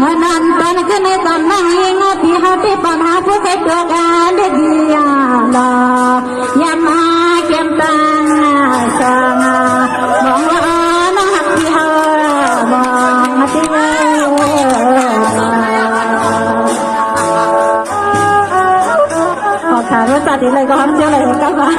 nan tan kene tan nang pi hati pan hapu ke togan de dia la yama kem tan sanga mong na happy ha mong hati Thả ta thì lại có hâm chưa lại các bạn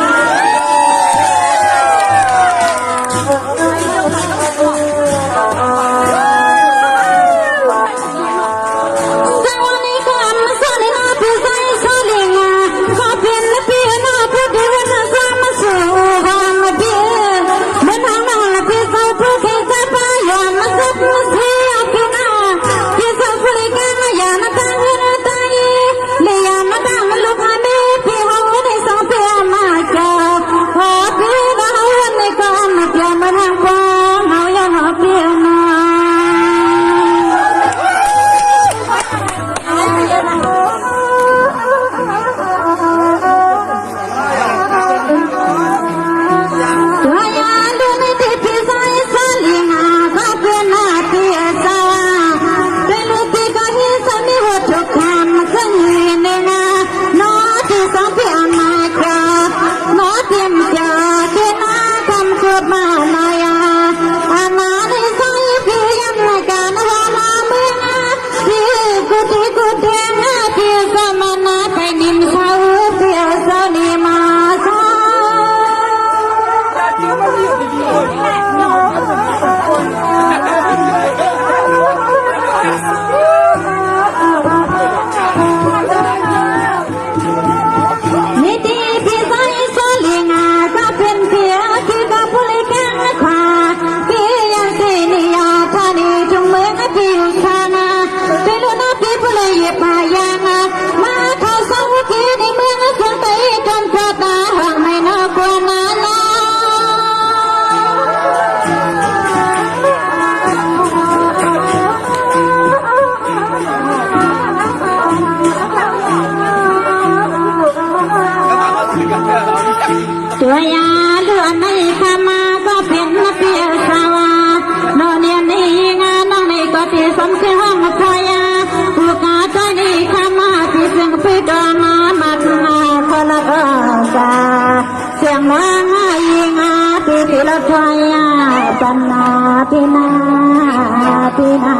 ตัวยาเลือดในขมาก็เป็นเปียสาวานอนเนียนในงานนั่งในก็ที่สมเสียงพยาผู้กาใจในขมาที่เสียงปีดามามาทนาคนละกาเสียงนางยิงาที่ที่ละพยาปันนาที่นาที่นา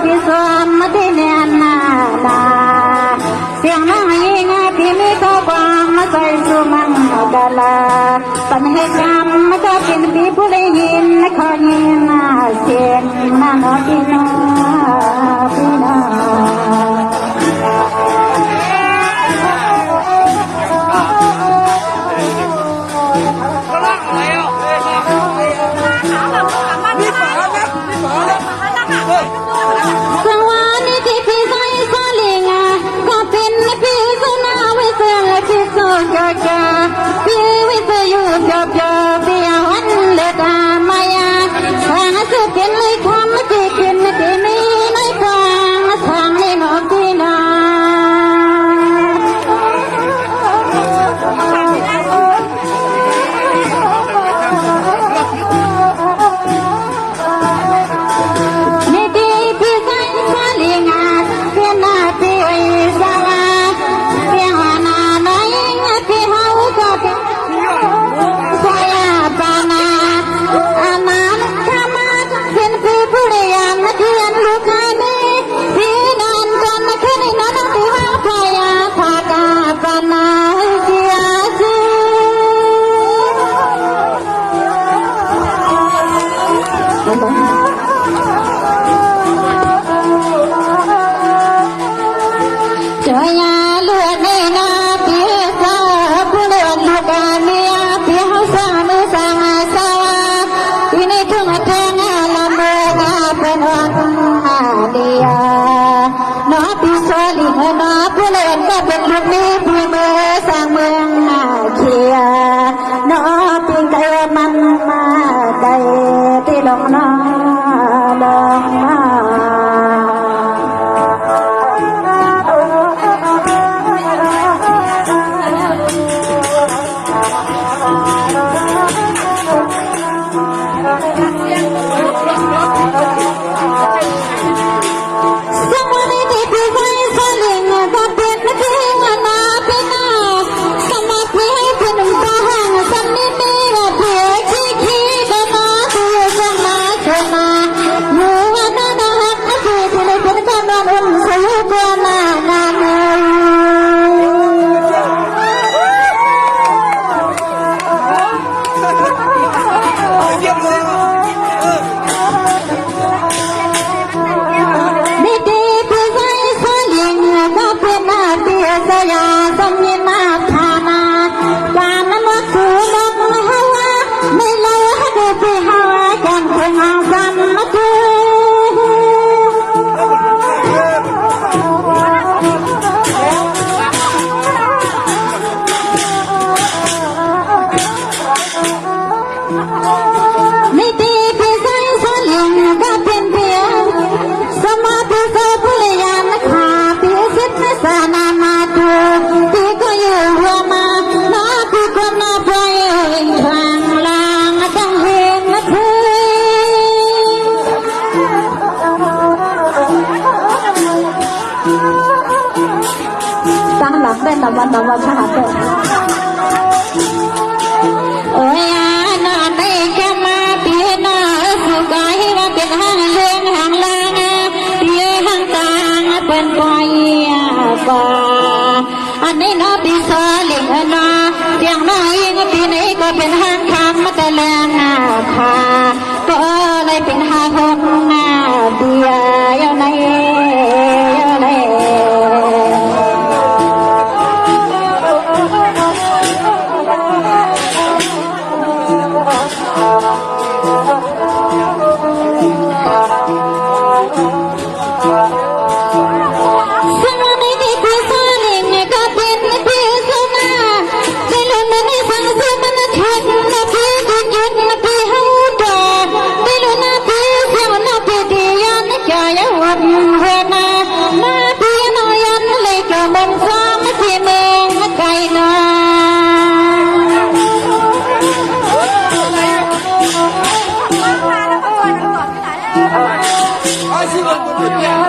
พิสวมที่เนียนนาดาเสียงนั่งยิงที่มีข้อความมาใส่สุมังดาลาปัญหากรรมมาจะเป็นที่ผู้ได้ยินขอยินนาเสียงนาโนดินาพี่นาพี่วิทยุจับจับเดียว ที่หาจังคงเอาซ้ำมาคือไม่ตีพี่ใส่สลิงก็เป็นเพียงสมาธิเกิดพลยานขาพี่สิทธิ์ไม่สานามาถูกพี่ก็อยู่หัวมาน้าพี่คนน้าพอยทางลางตั้งเห็นนะคือตั้งหลักได้นวันนวันชาติโอ้ยน่าได้แค่มาพี่น่าสุกายว่าเป็นห้างเลี้ยงห้างลางพี่ห้างตางเป็นปอยป่าอันนี้น้าพี่สาลิงนาเพียงน้อยพี่นี้ก็เป็นห้างคำมาแต่แรงค่ะก็เลยเป็นห้างหงเดียวในI see what